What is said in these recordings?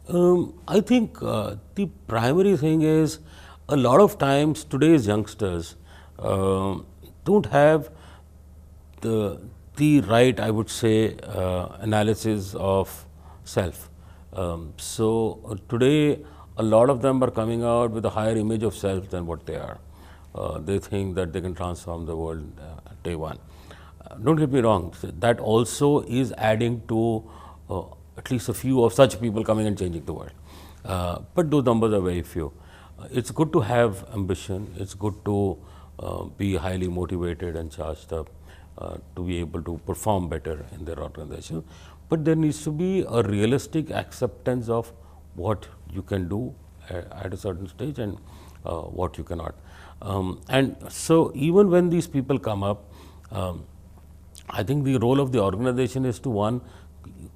I think the primary thing is a lot of times today's youngsters don't have the right, I would say, analysis of self. Today, a lot of them are coming out with a higher image of self than what they are. They think that they can transform the world day one. Don't get me wrong, that also is adding to at least a few of such people coming and changing the world. But those numbers are very few. It's good to have ambition, it's good to be highly motivated and charged up to be able to perform better in their organization. But there needs to be a realistic acceptance of what you can do at a certain stage and what you cannot. And so, even when these people come up, I think the role of the organization is to, one,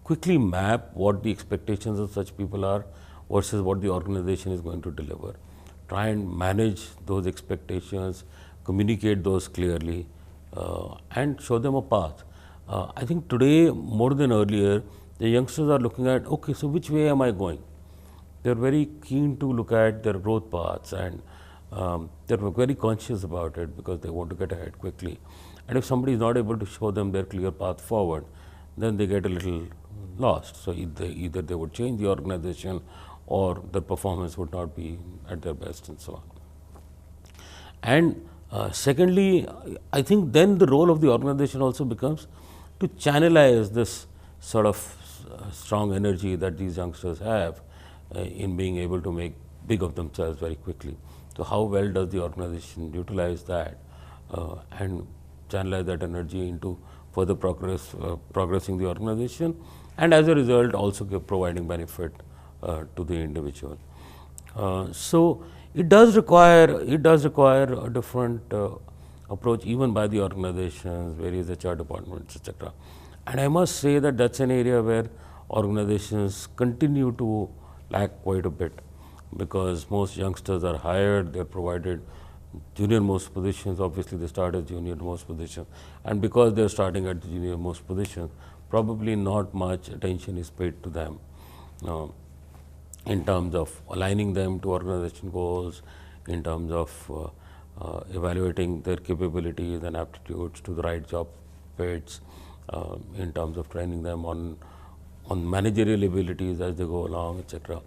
quickly map what the expectations of such people are versus what the organization is going to deliver. Try and manage those expectations, communicate those clearly, and show them a path. I think today, more than earlier, the youngsters are looking at, okay, so which way am I going? They're very keen to look at their growth paths, and they're very conscious about it because they want to get ahead quickly. And if somebody is not able to show them their clear path forward, then they get a little lost. So either they would change the organization, or their performance would not be at their best, and so on. And secondly, I think then the role of the organization also becomes to channelize this sort of strong energy that these youngsters have in being able to make big of themselves very quickly. So, how well does the organization utilize that and channelize that energy into further progressing the organization, and as a result also providing benefit to the individual. So, it does require a different approach even by the organizations, various HR departments, etc. And I must say that that's an area where organizations continue to lack quite a bit, because most youngsters are hired, they're provided junior most positions. Obviously, they start as junior most position, and because they're starting at the junior most position, probably not much attention is paid to them in terms of aligning them to organization goals, in terms of evaluating their capabilities and aptitudes to the right job fits, in terms of training them on managerial abilities as they go along, etc.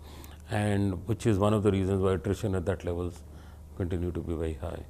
And which is one of the reasons why attrition at that level continue to be very high.